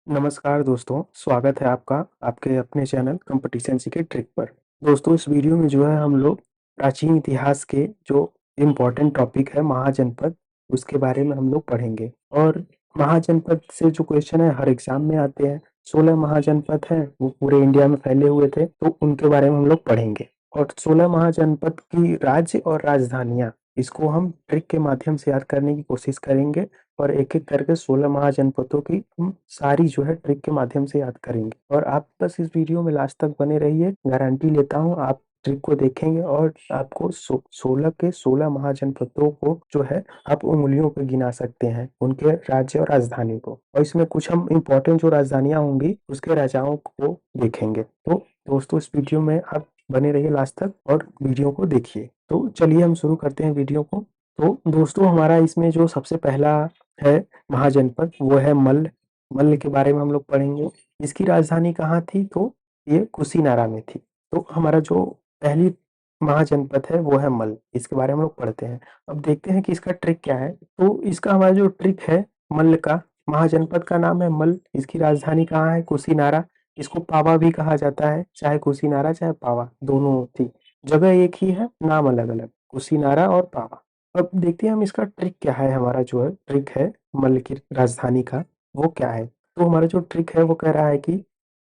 नमस्कार दोस्तों, स्वागत है आपका आपके अपने चैनल कॉम्पिटिशन सीके ट्रिक पर। दोस्तों इस वीडियो में जो है हम लोग प्राचीन इतिहास के जो इम्पोर्टेंट टॉपिक है महाजनपद, उसके बारे में हम लोग पढ़ेंगे। और महाजनपद से जो क्वेश्चन है हर एग्जाम में आते हैं। 16 महाजनपद हैं, वो पूरे इंडिया में फैले हुए थे, तो उनके बारे में हम लोग पढ़ेंगे। और 16 महाजनपद की राज्य और राजधानियाँ, इसको हम ट्रिक के माध्यम से याद करने की कोशिश करेंगे। और एक-एक करके 16 महाजनपदों की हम सारी जो है ट्रिक के माध्यम से याद करेंगे। और आप बस इस वीडियो में लास्ट तक बने रहिए, गारंटी लेता हूँ आप ट्रिक को देखेंगे और आपको 16 के 16 महाजनपदों को जो है आप उंगलियों पे गिना सकते हैं, उनके राज्य और राजधानी को। और इसमें कुछ हम इम्पोर्टेंट जो राजधानियां होंगी उसके राजाओं को देखेंगे। तो दोस्तों इस वीडियो में आप बने रहिए लास्ट तक और वीडियो को देखिए। तो चलिए हम शुरू करते हैं वीडियो को। तो दोस्तों हमारा इसमें जो सबसे पहला है महाजनपद, वो है मल्ल। मल्ल के बारे में हम लोग पढ़ेंगे। इसकी राजधानी कहाँ थी? तो ये कुशीनारा में थी। तो हमारा जो पहली महाजनपद है वो है मल्ल, इसके बारे में हम लोग पढ़ते हैं। अब देखते हैं कि इसका ट्रिक क्या है। तो इसका हमारा जो ट्रिक है मल्ल का, महाजनपद का नाम है मल्ल, इसकी राजधानी कहाँ है? कुशीनारा। इसको पावा भी कहा जाता है, चाहे कुशीनारा चाहे पावा दोनों थी, जगह एक ही है, नाम अलग अलग, कुशीनारा और पावा। अब देखते हैं हम इसका ट्रिक क्या है। हमारा जो है ट्रिक है मल्ल की राजधानी का, वो क्या है? तो हमारा जो ट्रिक है वो कह रहा है कि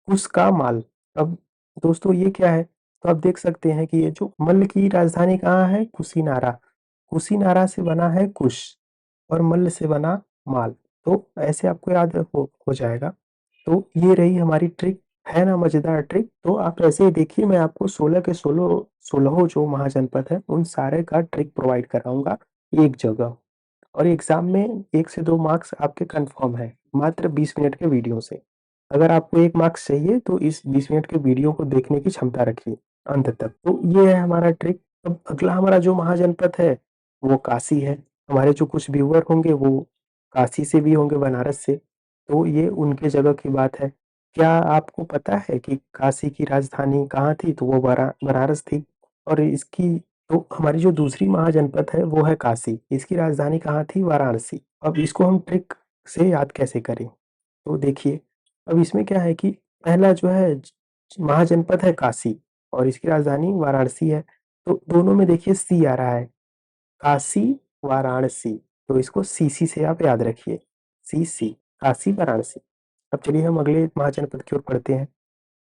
कुश का माल। अब दोस्तों ये क्या है? तो आप देख सकते हैं कि ये जो मल्ल की राजधानी कहाँ है? कुशीनारा। कुशीनारा से बना है कुश और मल्ल से बना माल। तो ऐसे आपको याद हो जाएगा। तो ये रही हमारी ट्रिक। है ना मजेदार ट्रिक? तो आप ऐसे ही देखिए, मैं आपको 16 के 16 जो महाजनपद है उन सारे का ट्रिक प्रोवाइड कराऊंगा एक जगह। और एग्जाम में 1 से 2 मार्क्स आपके कंफर्म है, मात्र 20 मिनट के वीडियो से। अगर आपको 1 मार्क्स चाहिए तो इस 20 मिनट के वीडियो को देखने की क्षमता रखिए अंत तक। तो ये है हमारा ट्रिक। अब अगला हमारा जो महाजनपद है वो काशी है। हमारे जो कुछ व्यूअर होंगे वो काशी से भी होंगे, बनारस से। तो ये उनके जगह की बात है। क्या आपको पता है कि काशी की राजधानी कहाँ थी? तो वो बनारस थी। और इसकी तो हमारी जो दूसरी महाजनपद है वो है काशी, इसकी राजधानी कहाँ थी? वाराणसी। अब इसको हम ट्रिक से याद कैसे करें? तो देखिए, अब इसमें क्या है कि पहला जो है महाजनपद है काशी और इसकी राजधानी वाराणसी है। तो दोनों में देखिए सी आ रहा है, काशी वाराणसी। तो इसको सीसी से आप याद रखिए, सीसी, काशी वाराणसी। अब चलिए हम अगले महाजनपद की ओर बढ़ते हैं।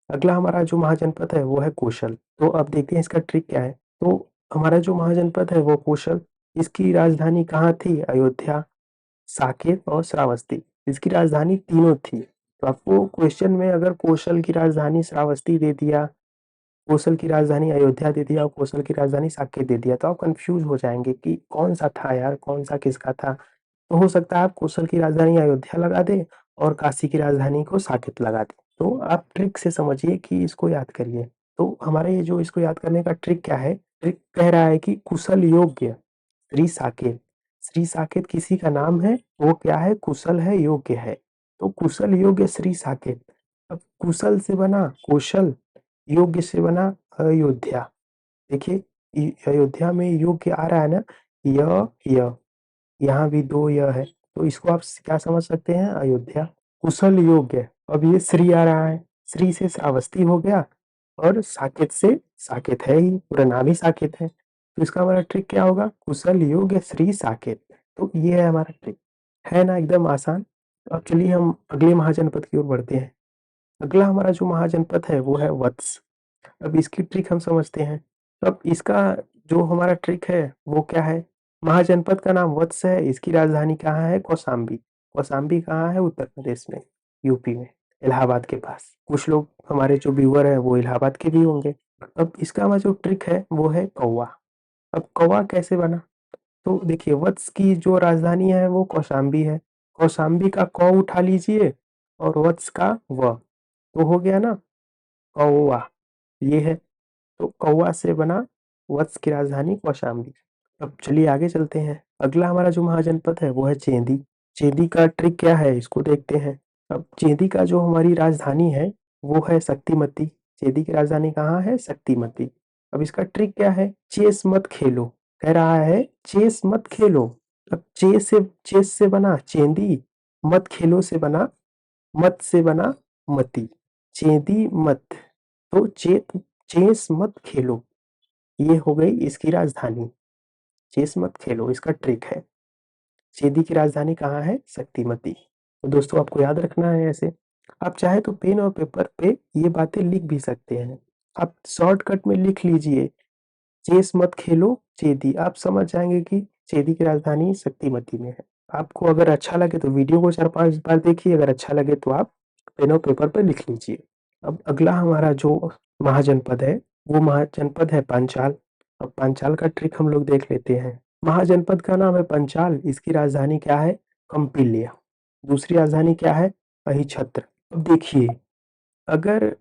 अगला हमारा जो महाजनपद है वो है कौशल। तो अब देखते हैं इसका ट्रिक क्या है। तो हमारा जो महाजनपद है वो कौशल, इसकी राजधानी कहाँ थी? अयोध्या, साकेत और श्रावस्ती। इसकी राजधानी तीनों थी। तो आपको क्वेश्चन में अगर कौशल की राजधानी श्रावस्ती दे दिया, कौशल की राजधानी अयोध्या दे दिया और कौशल की राजधानी साकेत दे दिया, तो आप कंफ्यूज हो जाएंगे कि कौन सा था यार, कौन सा किसका था। तो हो सकता है आप कौशल की राजधानी अयोध्या लगा दें और काशी की राजधानी को साकेत लगा दें। तो आप ट्रिक से समझिए कि इसको याद करिए। तो हमारे ये जो इसको याद करने का ट्रिक क्या है? ट्रिक कह रहा है कि कुशल योग्य श्री साकेत। श्री साकेत किसी का नाम है, वो क्या है? कुशल है, योग्य है। तो कुशल योग्य श्री साकेत। अब कुशल से बना कौशल, योग्य से बना अयोध्या। देखिए अयोध्या में योग्य आ रहा है ना, य, यहाँ भी 2 य है। तो इसको आप क्या समझ सकते हैं? अयोध्या। कुशल योग्य। अब ये श्री आ रहा है, श्री से श्रावस्ती हो गया और साकेत से, साकेत है ही, पूरा नाम ही साकेत है। तो इसका हमारा ट्रिक क्या होगा? कुशल योग्य श्री साकेत। तो ये है हमारा ट्रिक। है ना एकदम आसान। तो अब चलिए हम अगले महाजनपद की ओर बढ़ते हैं। अगला हमारा जो महाजनपद है वो है वत्स। अब इसकी ट्रिक हम समझते हैं। तो अब इसका जो हमारा ट्रिक है वो क्या है? महाजनपद का नाम वत्स है, इसकी राजधानी कहाँ है? कौशाम्बी। कौशाम्बी कहाँ है? उत्तर प्रदेश में, यूपी में, इलाहाबाद के पास। कुछ लोग हमारे जो व्यूअर हैं वो इलाहाबाद के भी होंगे। अब इसका हमारा जो ट्रिक है वो है कौवा। अब कौवा कैसे बना? तो देखिए वत्स की जो राजधानी है वो कौशाम्बी है। कौशाम्बी का कौ उठा लीजिए और वत्स का व, तो हो गया ना कौवा। ये है। तो कौवा से बना वत्स की राजधानी कौशाम्बी। अब चलिए आगे चलते हैं। अगला हमारा जो महाजनपद है वो है चेंदी। चेंदी का ट्रिक क्या है इसको देखते हैं। अब चेंदी का जो हमारी राजधानी है वो है शक्तिमती। चेंदी की राजधानी कहाँ है? शक्तिमती। अब इसका ट्रिक क्या है? चेस मत खेलो। कह रहा है चेस मत खेलो। अब चेस से बना चेंदी, मत खेलो से बना मत से बना मति, चेदी मत, तो चेस मत खेलो, ये हो गई इसकी राजधानी। चेस मत खेलो इसका ट्रिक है। चेदी की राजधानी कहाँ है? शक्तिमती। तो दोस्तों आपको याद रखना है ऐसे। आप चाहे तो पेन और पेपर पे ये बातें लिख भी सकते हैं। आप शॉर्टकट में लिख लीजिए, चेस मत खेलो चेदी, आप समझ जाएंगे कि चेदी की राजधानी शक्तिमती में है। आपको अगर अच्छा लगे तो वीडियो को 4-5 बार देखिए, अगर अच्छा लगे तो आप पेन और पेपर पे लिख लीजिए। अब अगला हमारा जो महाजनपद है, वो महाजनपद है पांचाल। अब पांचाल का ट्रिक हम लोग देख लेते हैं। महाजनपद का नाम है पंचाल, इसकी राजधानी क्या है? कौम्पिल्य। दूसरी राजधानी क्या है? अहिछत्र। अब देखिए, अगर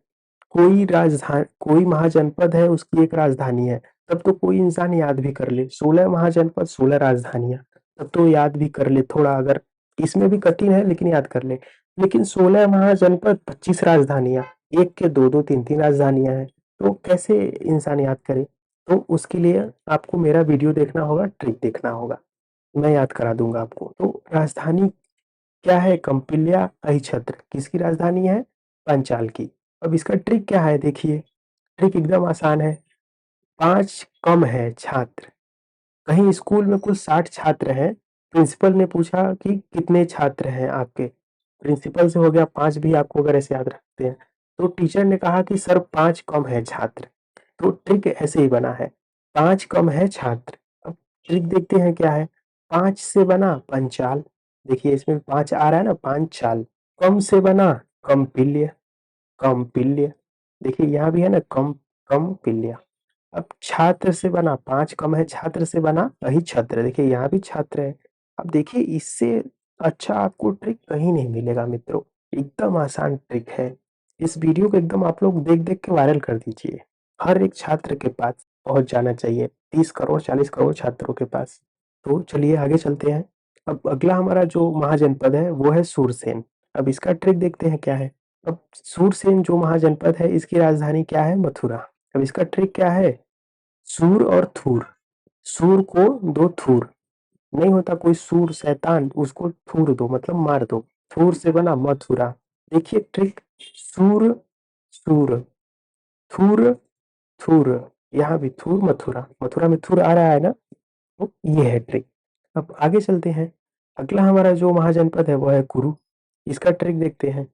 कोई महाजनपद है उसकी एक राजधानी है, तब तो कोई इंसान याद भी कर ले। 16 महाजनपद 16 राजधानियां, तब तो याद भी कर ले थोड़ा, अगर इसमें भी कठिन है लेकिन याद कर ले। लेकिन 16 महाजनपद 25 राजधानियां, एक के दो दो तीन तीन राजधानियां हैं, तो कैसे इंसान याद करे? तो उसके लिए आपको मेरा वीडियो देखना होगा, ट्रिक देखना होगा, मैं याद करा दूंगा आपको। तो राजधानी क्या है? कौम्पिल्य अहिछत्र। किसकी राजधानी है? पांचाल की। अब इसका ट्रिक क्या है? देखिए, ट्रिक एकदम आसान है। 5 कम है छात्र। कहीं स्कूल में कुल 60 छात्र हैं। प्रिंसिपल ने पूछा कि कितने छात्र हैं आपके? प्रिंसिपल से हो गया 5 भी, आपको अगर ऐसे याद रखते हैं। तो टीचर ने कहा कि सर 5 कम है छात्र। तो ट्रिक ऐसे ही बना है, 5 कम है छात्र। अब ट्रिक देखते हैं क्या है। 5 से बना पंचाल, देखिए इसमें 5 आ रहा है ना, पांचाल। कम से बना कौम्पिल्य, कौम्पिल्य। देखिए यहाँ भी है ना, कौम्पिल्य। अब छात्र से बना, 5 कम है छात्र से बना अहिछत्र, देखिए यहाँ भी छात्र है। अब देखिए, इससे अच्छा आपको ट्रिक कहीं नहीं मिलेगा मित्रों, एकदम आसान ट्रिक है। इस वीडियो को एकदम आप लोग देख देख के वायरल कर दीजिए, हर एक छात्र के पास पहुंच जाना चाहिए, 30 करोड़ 40 करोड़ छात्रों के पास। तो चलिए आगे चलते हैं। अब अगला हमारा जो महाजनपद है वो है सूरसेन। अब इसका ट्रिक देखते हैं क्या है। अब सूरसेन जो महाजनपद है, इसकी राजधानी क्या है? मथुरा। अब इसका ट्रिक क्या है? सूर और थूर, सूर को दो थूर, नहीं होता कोई सूर शैतान, उसको थूर दो मतलब मार दो। थूर से बना मथुरा। देखिए ट्रिक, सूर सूर, थूर थूर, यहाँ भी थूर मथुरा, मथुरा में थूर आ रहा है ना, तो ये है ट्रिक। अब आगे चलते हैं। अगला हमारा जो महाजनपद है वो है कुरु। इसका ट्रिक देखते हैं।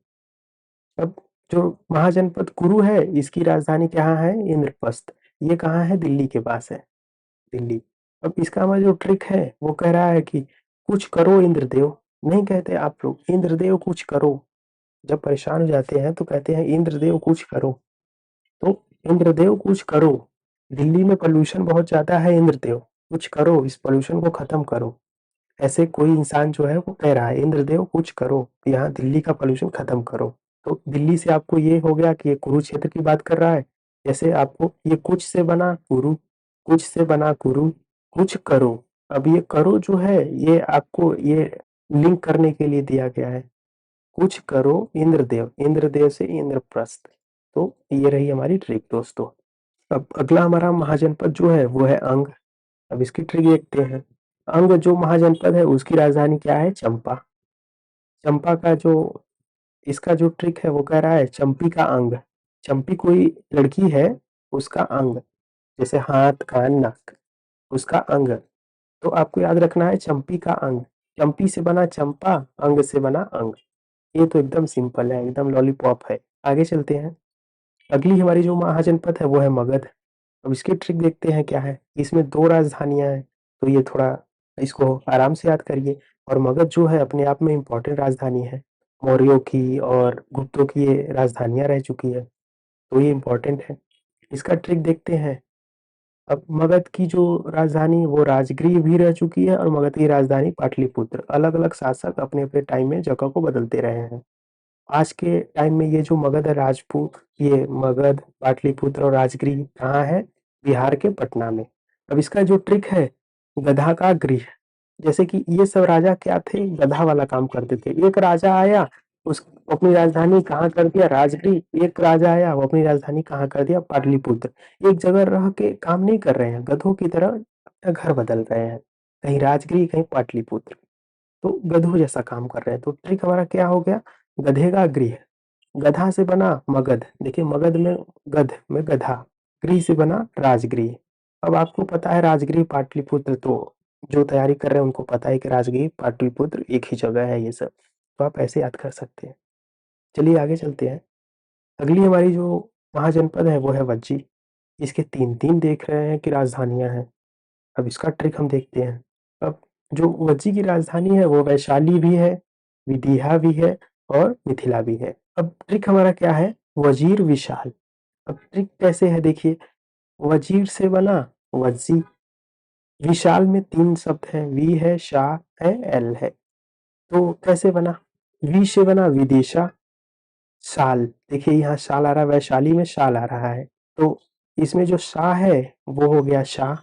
अब जो महाजनपद कुरु है, इसकी राजधानी कहाँ है? इंद्रप्रस्थ। ये कहाँ है? दिल्ली के पास है, दिल्ली। अब इसका हमारा जो ट्रिक है वो कह रहा है कि कुछ करो इंद्रदेव। नहीं कहते आप लोग इंद्रदेव कुछ करो? जब परेशान हो जाते हैं तो कहते हैं इंद्रदेव कुछ करो। तो इंद्रदेव कुछ करो, दिल्ली में पोल्यूशन बहुत ज्यादा है, इंद्रदेव कुछ करो, इस पोल्यूशन को खत्म करो। ऐसे कोई इंसान जो है वो कह रहा है इंद्रदेव कुछ करो, यहाँ दिल्ली का पोल्यूशन खत्म करो। तो दिल्ली से आपको ये हो गया कि ये कुरुक्षेत्र की बात कर रहा है। जैसे आपको ये कुछ से बना कुरु, कुछ से बना कुरु, कुछ करो। अब ये करो जो है, ये आपको ये लिंक करने के लिए दिया गया है। कुछ करो इंद्रदेव, इंद्रदेव से इंद्रप्रस्थ। तो ये रही हमारी ट्रिक दोस्तों। अब अगला हमारा महाजनपद जो है वो है अंग। अब इसकी ट्रिक देखते हैं। अंग जो महाजनपद है उसकी राजधानी क्या है? चंपा। चंपा का जो इसका जो ट्रिक है वो कह रहा है चंपी का अंग। चंपी कोई लड़की है, उसका अंग, जैसे हाथ कान नाक, उसका अंग। तो आपको याद रखना है चंपी का अंग। चंपी से बना चंपा, अंग से बना अंग। ये तो एकदम सिंपल है, एकदम लॉलीपॉप है। आगे चलते हैं। अगली हमारी जो महाजनपद है वो है मगध। अब इसकी ट्रिक देखते हैं क्या है। इसमें 2 राजधानियां हैं, तो ये थोड़ा इसको आराम से याद करिए। और मगध जो है अपने आप में इम्पोर्टेंट राजधानी है, मौर्यों की और गुप्तों की ये राजधानियां रह चुकी है, तो ये इम्पोर्टेंट है। इसका ट्रिक देखते हैं। अब मगध की जो राजधानी वो राजगृह भी रह चुकी है, और मगध की राजधानी पाटलिपुत्र। अलग अलग शासक अपने अपने टाइम में जगह को बदलते रहे हैं। आज के टाइम में ये जो मगध है राजपूत, ये मगध पाटलिपुत्र और राजगृह कहाँ है? बिहार के पटना में। अब इसका जो ट्रिक है, गधा का गृह। जैसे कि ये सब राजा क्या थे? गधा वाला काम करते थे। एक राजा आया, उस अपनी राजधानी कहाँ कर दिया? राजगृह। एक राजा आया, वो अपनी राजधानी कहाँ कर दिया? पाटलिपुत्र। एक जगह रह के काम नहीं कर रहे हैं, गधों की तरह अपना घर बदल रहे हैं, कहीं राजगृह कहीं पाटलिपुत्र। तो गधों जैसा काम कर रहे हैं। तो ट्रिक हमारा क्या हो गया? गधे का गृह, गधा से बना मगध, देखिए मगध में गध में गधा, गृह से बना राजगृह। अब आपको पता है राजगृह पाटलिपुत्र, तो जो तैयारी कर रहे हैं उनको पता है कि राजगृह पाटलिपुत्र एक ही जगह है ये सब, तो आप ऐसे याद कर सकते हैं। चलिए आगे चलते हैं। अगली हमारी जो महाजनपद है वो है वज्जी। इसके तीन तीन देख रहे हैं कि राजधानियां हैं। अब इसका ट्रिक हम देखते हैं। अब जो वज्जी की राजधानी है वो वैशाली भी है, विदिशा भी है और मिथिला भी है। अब ट्रिक हमारा क्या है, वजीर विशाल। अब ट्रिक कैसे है देखिए, वजीर से बना वज्जी, विशाल में तीन शब्द हैं, वी है, शाह है, एल है, तो कैसे बना, वी से बना विदिशा, शाल, देखिए यहाँ शाल आ रहा है, वैशाली में शाल आ रहा है, तो इसमें जो शाह है वो हो गया शाह,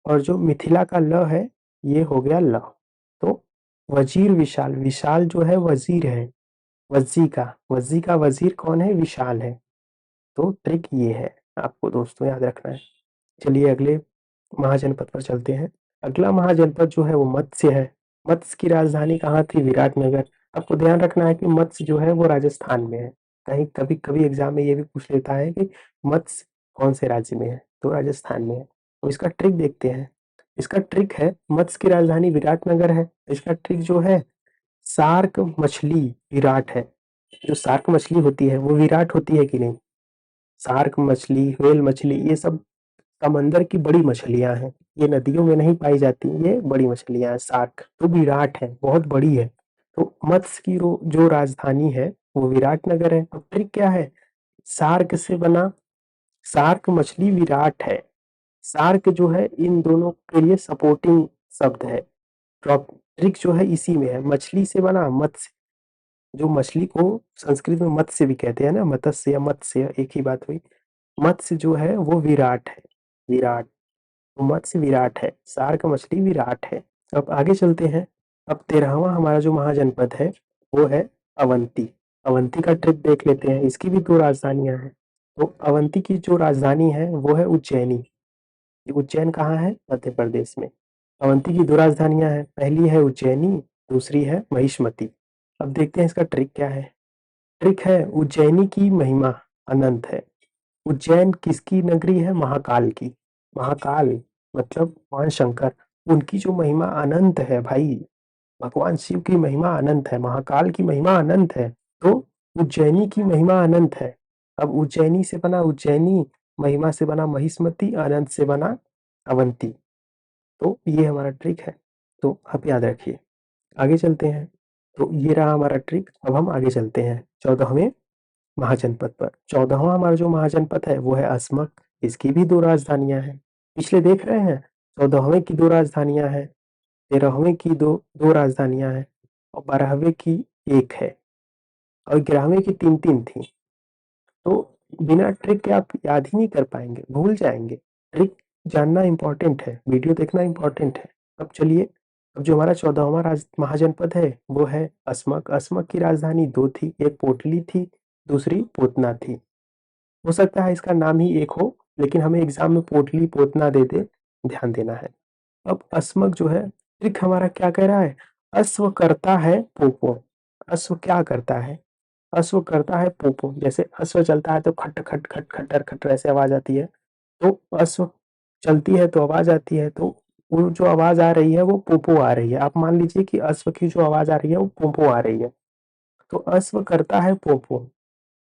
और जो मिथिला का ल है ये हो गया ल। तो वजीर विशाल, विशाल जो है वजीर है वज्जी का वजीर कौन है, विशाल है। तो ट्रिक ये है, आपको दोस्तों याद रखना है। चलिए अगले महाजनपद पर चलते हैं। अगला महाजनपद जो है वो मत्स्य है। मत्स्य की राजधानी कहाँ थी, विराटनगर। आपको ध्यान रखना है कि मत्स्य जो है वो राजस्थान में है। कहीं कभी कभी एग्जाम में ये भी पूछ लेता है कि मत्स्य कौन से राज्य में है, तो राजस्थान में है। तो इसका ट्रिक देखते हैं। इसका ट्रिक है, मत्स्य की राजधानी विराटनगर है, इसका ट्रिक जो है, शार्क मछली विराट है। जो शार्क मछली होती है वो विराट होती है कि नहीं, शार्क मछली, व्हेल मछली, ये सब समंदर की बड़ी मछलियां हैं, ये नदियों में नहीं पाई जाती, ये बड़ी मछलियां हैं। शार्क तो विराट है, बहुत बड़ी है। तो मत्स्य की जो राजधानी है वो विराटनगर है। तो ट्रिक क्या है, शार्क से बना, शार्क मछली विराट है, शार्क जो है इन दोनों के लिए सपोर्टिंग शब्द है। ट्रिक जो है इसी में है, मछली से बना मत्स्य, जो मछली को संस्कृत में मत्स्य भी कहते हैं ना, मत्स्य या मत्स्य एक ही बात हुई। मत्स्य जो है वो विराट है, विराट, तो मत्स्य विराट है, शार्क मछली विराट है। अब आगे चलते हैं। अब 13वां हमारा जो महाजनपद है वो है अवंती। अवंती का ट्रिक देख लेते हैं, इसकी भी दो राजधानियां हैं। तो अवंती की जो राजधानी है वो है उज्जैनी। उज्जैन कहाँ है, मध्य प्रदेश में। अवंती की दो राजधानियां हैं, पहली है उज्जैनी, दूसरी है महिष्मती। अब देखते हैं इसका ट्रिक क्या है। ट्रिक है, उज्जैनी की महिमा अनंत है। उज्जैन किसकी नगरी है, महाकाल की। महाकाल मतलब भगवान शंकर, उनकी जो महिमा अनंत है भाई, भगवान शिव की महिमा अनंत है, महाकाल की महिमा अनंत है, तो उज्जैनी की महिमा अनंत है। अब उज्जैनी से बना उज्जैनी, महिमा से बना महिष्मती, अनंत से बना अवंती। तो ये हमारा ट्रिक है, तो आप याद रखिए। आगे चलते हैं। तो ये रहा हमारा ट्रिक। अब हम आगे चलते हैं 14वें महाजनपद पर। 14वां हमारा जो महाजनपद है वो है अस्मक। इसकी भी दो राजधानियां हैं, पिछले देख रहे हैं, 14वें की दो राजधानियां हैं, 13वें की दो दो राजधानियां हैं, और 12वें की एक है, और 11वें की तीन तीन थी। तो बिना ट्रिक के आप याद ही नहीं कर पाएंगे, भूल जाएंगे। ट्रिक जानना इंपॉर्टेंट है, वीडियो देखना इंपॉर्टेंट है। अब चलिए, अब जो हमारा 14वां महाजनपद है वो है अस्मक। अस्मक की राजधानी दो थी, एक पोटली थी, दूसरी पोतना थी। हो सकता है इसका नाम ही एक हो, लेकिन हमें एग्जाम में पोटली पोतना दे दे, ध्यान देना है। अब अस्मक जो है, ट्रिक हमारा क्या कह रहा है, अश्व करता है पोपो। अश्व क्या करता है, अश्व करता है पोपो। जैसे अश्व चलता है तो खट खट खट खटर खटर ऐसे आवाज आती है, तो अश्व चलती है तो आवाज आती है, तो वो जो आवाज आ रही है वो पोपो आ रही है। आप मान लीजिए कि अश्व की जो आवाज आ रही है वो पोपो आ रही है, तो अश्व करता है पोपो।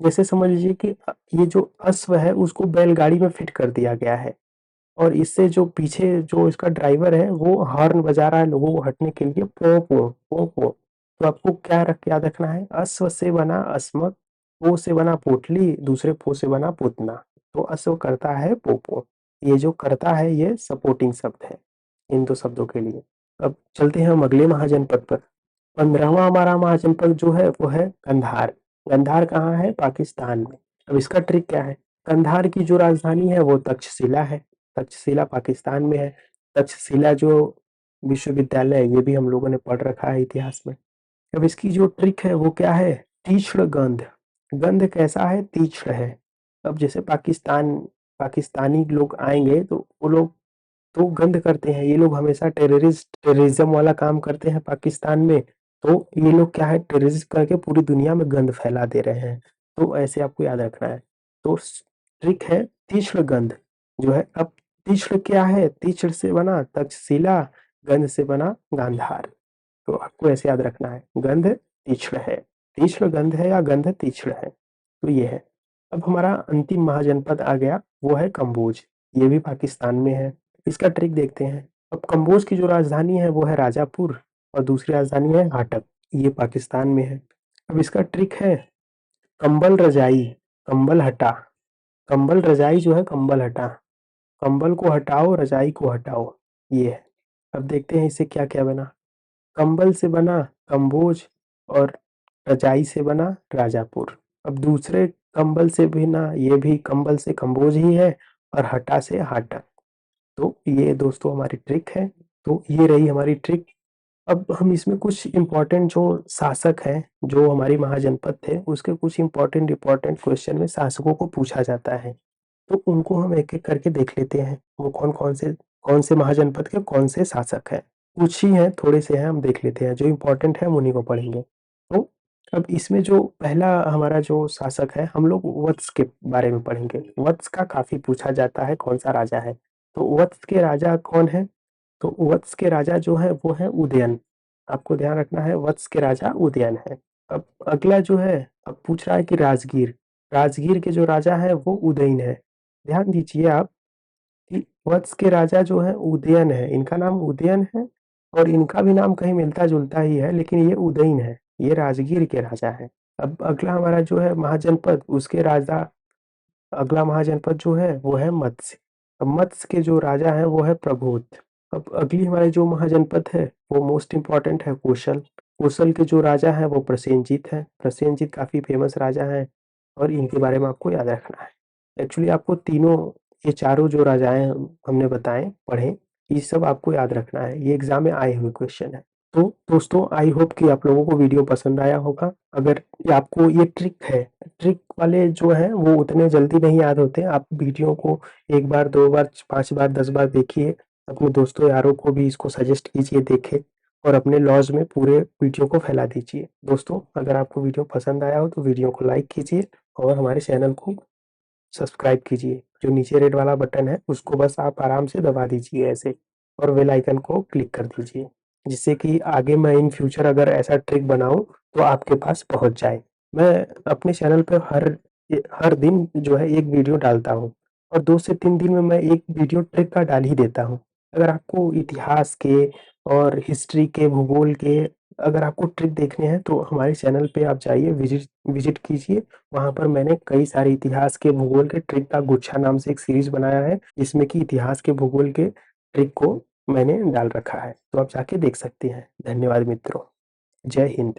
जैसे समझ लीजिए कि ये जो अश्व है उसको बैलगाड़ी में फिट कर दिया गया है, और इससे जो पीछे जो इसका ड्राइवर है वो हॉर्न बजा रहा है लोगों को हटने के लिए, पो पो पो पो। तो आपको क्या याद रखना है, अश्व से बना अस्मक, पो से बना पोटली, दूसरे पो से बना पुतना, तो अश्व करता है पोपो। ये जो करता है ये सपोर्टिंग शब्द है इन दो शब्दों के लिए। अब चलते हैं हम अगले महाजनपद पर। 15वां हमारा महाजनपद जो है वो है कंधार। कंधार कहाँ है, पाकिस्तान में। अब इसका ट्रिक क्या है, कंधार की जो राजधानी है वो तक्षशिला है। तक्षशिला पाकिस्तान में है। तक्षशिला जो विश्वविद्यालय है ये भी हम लोगों ने पढ़ रखा है इतिहास में। अब इसकी जो ट्रिक है वो क्या है, तीक्ष्ण गंध। गंध कैसा है, तीक्ष्ण है। अब जैसे पाकिस्तानी लोग आएंगे तो वो लोग तो गंध करते हैं, ये लोग हमेशा टेररिज्म वाला काम करते हैं पाकिस्तान में, तो ये लोग क्या है, टेररिस्ट करके पूरी दुनिया में गंध फैला दे रहे हैं। तो ऐसे आपको याद रखना है। तो ट्रिक है तीक्ष्ण गंध जो है। अब तीक्ष्ण क्या है, तीक्ष्ण से बना तक्षशिला, गंध से बना गांधार। तो आपको ऐसे याद रखना है, गंध तीक्ष्ण है, तीक्ष्ण गंध है या गंध तीक्ष्ण है। तो ये है। अब हमारा अंतिम महाजनपद आ गया, वो है कम्बोज। ये भी पाकिस्तान में है। इसका ट्रिक देखते हैं। अब कम्बोज की जो राजधानी है वो है राजापुर, और दूसरी राजधानी है घाटक। ये पाकिस्तान में है। अब इसका ट्रिक है कंबल रजाई, कंबल हटा। कंबल रजाई जो है, कंबल हटा, कंबल को हटाओ, रजाई को हटाओ। ये है। अब देखते हैं इससे क्या क्या बना। कंबल से बना कम्बोज, और रजाई से बना राजापुर। अब दूसरे कंबल से भी ना, ये भी कंबल से कम्बोज ही है, और हटा से हाटक। तो ये दोस्तों हमारी ट्रिक है। तो ये रही हमारी ट्रिक। अब हम इसमें कुछ इम्पोर्टेंट जो शासक हैं, जो हमारी महाजनपद थे, उसके कुछ इम्पोर्टेंट इम्पोर्टेंट क्वेश्चन में शासकों को पूछा जाता है। तो उनको हम एक-एक करके देख लेते हैं। वो कौन से महाजनपद के कौन से शासक हैं। कुछ ही हैं, थोड़े से हैं, हम देख लेते हैं। जो इम्पोर्टेंट है हम उन्हीं को पढ़ेंगे। तो अब इसमें जो पहला हमारा जो शासक है, हम लोग वत्स के बारे में पढ़ेंगे। वत्स का काफ़ी पूछा जाता है, कौन-सा राजा है। तो वत्स के राजा कौन हैं? तो वत्स के राजा जो है वो है उदयन। आपको ध्यान रखना है, वत्स के राजा उदयन है। अब अगला जो है, अब पूछ रहा है कि राजगीर। राजगीर के जो राजा है वो उदयन है। ध्यान दीजिए आप कि वत्स के राजा जो है उदयन है, इनका नाम उदयन है, और इनका भी नाम कहीं मिलता-जुलता ही है, लेकिन ये उदयन है, ये राजगीर के राजा है। अब अगला हमारा जो है महाजनपद, उसके राजा, अगला महाजनपद जो है वो है मत्स्य। अब मत्स्य के जो राजा है वो है प्रबोध। अब अगली हमारे जो महाजनपद है वो मोस्ट इम्पोर्टेंट है कोशल। कोशल के जो राजा है वो प्रसेनजीत है। प्रसेनजीत काफ़ी फेमस राजा है, और इनके बारे में आपको याद रखना है। एक्चुअली आपको तीनों, ये चारों जो राजाएँ हमने बताए, पढ़े, ये सब आपको याद रखना है। ये एग्ज़ाम में आए हुए क्वेश्चन है। तो दोस्तों आई होप कि आप लोगों को वीडियो पसंद आया होगा। अगर ये आपको ये ट्रिक है, ट्रिक वाले जो हैं वो उतने जल्दी नहीं याद होते। आप वीडियो को 1 बार, 2 बार, 5 बार, 10 बार देखिए। अपने दोस्तों यारों को भी इसको सजेस्ट कीजिए, देखें, और अपने लॉज में पूरे वीडियो को फैला दीजिए। दोस्तों अगर आपको वीडियो पसंद आया हो तो वीडियो को लाइक कीजिए, और हमारे चैनल को सब्सक्राइब कीजिए। जो नीचे रेड वाला बटन है उसको बस आप आराम से दबा दीजिए ऐसे, और बेल आइकन को क्लिक कर दीजिए, जिससे कि आगे मैं इन फ्यूचर अगर ऐसा ट्रिक बनाऊँ तो आपके पास पहुँच जाए। मैं अपने चैनल पे हर दिन जो है 1 वीडियो डालता हूँ, और 2 से 3 दिन में मैं 1 वीडियो ट्रिक का डाल ही देता हूँ। अगर आपको इतिहास के और हिस्ट्री के, भूगोल के, अगर आपको ट्रिक देखने हैं तो हमारे चैनल पे आप जाइए, विज़िट विज़िट कीजिए। वहाँ पर मैंने कई सारे इतिहास के, भूगोल के ट्रिक का गुच्छा नाम से एक सीरीज़ बनाया है, जिसमें कि इतिहास के, भूगोल के ट्रिक को मैंने डाल रखा है। तो आप जाके देख सकते हैं। धन्यवाद मित्रों। जय हिंद।